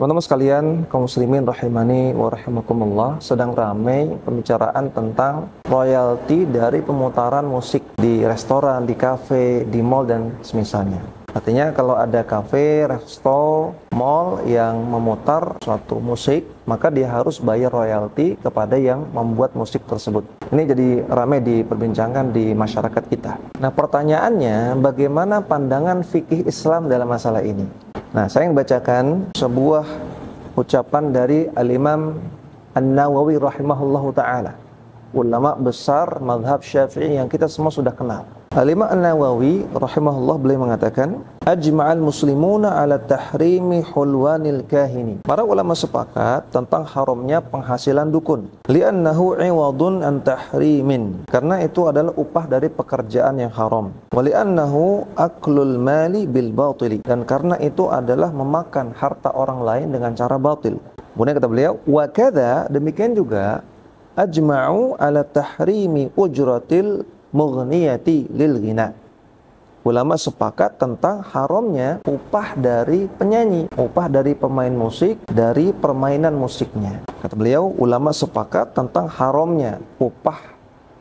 Teman-teman sekalian, kaum muslimin rahimani wa rahimakumullah, sedang ramai pembicaraan tentang royalti dari pemutaran musik di restoran, di kafe, di mall dan semisalnya. Artinya kalau ada kafe, resto, mall yang memutar suatu musik, maka dia harus bayar royalti kepada yang membuat musik tersebut. Ini jadi ramai diperbincangkan di masyarakat kita. Nah, pertanyaannya, bagaimana pandangan fikih Islam dalam masalah ini? Nah, saya ingin bacakan sebuah ucapan dari Al-Imam An-Nawawi rahimahullahu ta'ala, ulama besar mazhab Syafi'i yang kita semua sudah kenal. Al-Imam An-Nawawi rahimahullah beliau mengatakan, ajma'al muslimuna ala tahrimi hulwanil kahini. Para ulama sepakat tentang haramnya penghasilan dukun. Li'annahu iwadun an tahrimin. Karena itu adalah upah dari pekerjaan yang haram. Wa li'annahu aklul mali bil batili. Dan karena itu adalah memakan harta orang lain dengan cara batil. Kemudian kata beliau, wa kadza, demikian juga ajma'u ala tahrimi ujratil mughniyati lil ghina. Ulama sepakat tentang haramnya upah dari penyanyi, upah dari pemain musik, dari permainan musiknya. Kata beliau, ulama sepakat tentang haramnya upah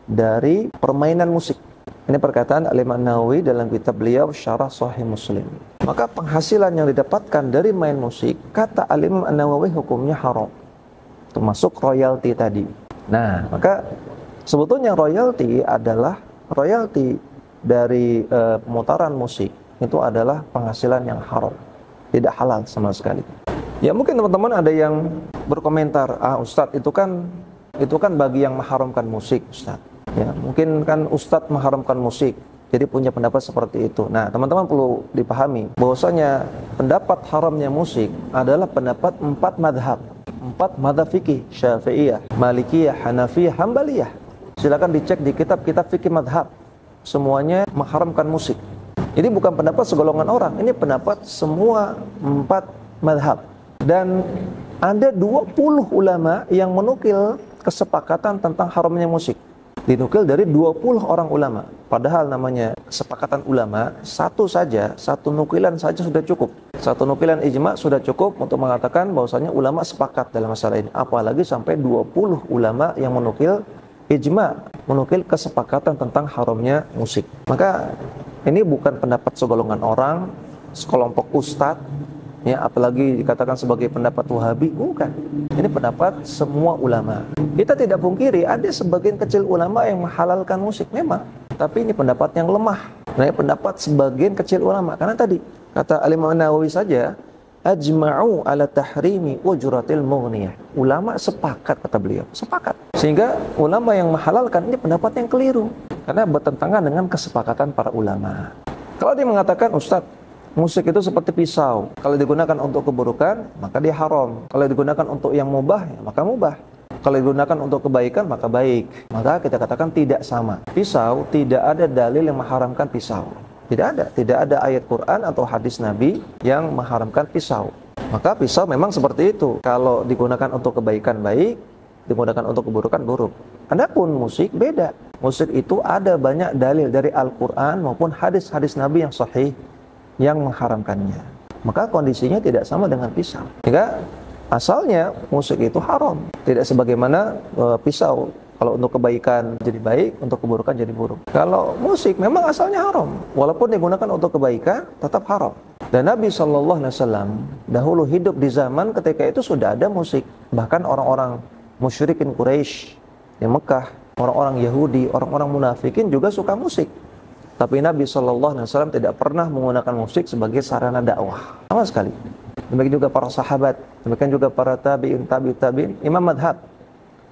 dari permainan musik. Ini perkataan Al-Imam Nawawi dalam kitab beliau Syarah Sahih Muslim. Maka penghasilan yang didapatkan dari main musik, kata Al-Imam Nawawi hukumnya haram, termasuk royalti tadi. Nah, maka sebetulnya royalti adalah royalti dari pemutaran musik itu adalah penghasilan yang haram, tidak halal sama sekali. Ya mungkin teman-teman ada yang berkomentar, Ustadz itu kan bagi yang mengharamkan musik, Ustadz. Ya mungkin kan Ustadz mengharamkan musik, jadi punya pendapat seperti itu. Nah teman-teman perlu dipahami bahwasanya pendapat haramnya musik adalah pendapat 4 madhab fikih, Syafi'iyah, Malikiyah, Hanafiyah, Hambaliyah. Silakan dicek di kitab-kitab fikih madhab. Semuanya mengharamkan musik. Ini bukan pendapat segolongan orang, ini pendapat semua 4 madhab. Dan ada 20 ulama yang menukil kesepakatan tentang haramnya musik. Dinukil dari 20 orang ulama. Padahal namanya kesepakatan ulama, satu nukilan saja sudah cukup. Satu nukilan ijma sudah cukup untuk mengatakan bahwasanya ulama sepakat dalam masalah ini. Apalagi sampai 20 ulama yang menukil ijma, menukil kesepakatan tentang haramnya musik. Maka ini bukan pendapat segolongan orang, sekelompok ustadz, ya, apalagi dikatakan sebagai pendapat Wahabi, bukan. Ini pendapat semua ulama. Kita tidak pungkiri ada sebagian kecil ulama yang menghalalkan musik memang, tapi ini pendapat yang lemah. Nah, pendapat sebagian kecil ulama, karena tadi kata Al-Imam Nawawi saja, ajma'u ala tahrimi ujratil mughniyah. Ulama sepakat, kata beliau, sepakat. Sehingga ulama yang menghalalkan ini pendapat yang keliru, karena bertentangan dengan kesepakatan para ulama. Kalau dia mengatakan, Ustadz, musik itu seperti pisau, kalau digunakan untuk keburukan maka dia haram, kalau digunakan untuk yang mubah ya, maka mubah, kalau digunakan untuk kebaikan maka baik. Maka kita katakan tidak sama. Pisau, tidak ada dalil yang mengharamkan pisau. Tidak ada ayat Quran atau hadis Nabi yang mengharamkan pisau. Maka pisau memang seperti itu. Kalau digunakan untuk kebaikan baik, digunakan untuk keburukan buruk. Adapun musik beda. Musik itu ada banyak dalil dari Al-Quran maupun hadis-hadis Nabi yang sahih yang mengharamkannya. Maka kondisinya tidak sama dengan pisau. Sehingga asalnya musik itu haram. Tidak sebagaimana pisau. Kalau untuk kebaikan jadi baik, untuk keburukan jadi buruk. Kalau musik memang asalnya haram, walaupun digunakan untuk kebaikan tetap haram. Dan Nabi SAW dahulu hidup di zaman ketika itu sudah ada musik. Bahkan orang-orang musyrikin Quraisy di Mekah, orang-orang Yahudi, orang-orang munafikin juga suka musik. Tapi Nabi SAW tidak pernah menggunakan musik sebagai sarana dakwah sama sekali. Demikian juga para sahabat, demikian juga para tabi'in, imam madhab.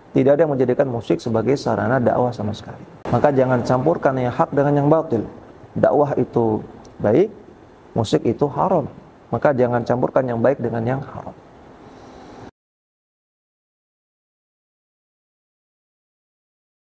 Tidak ada yang menjadikan musik sebagai sarana dakwah sama sekali. Maka jangan campurkan yang hak dengan yang batil. Dakwah itu baik, musik itu haram. Maka jangan campurkan yang baik dengan yang haram.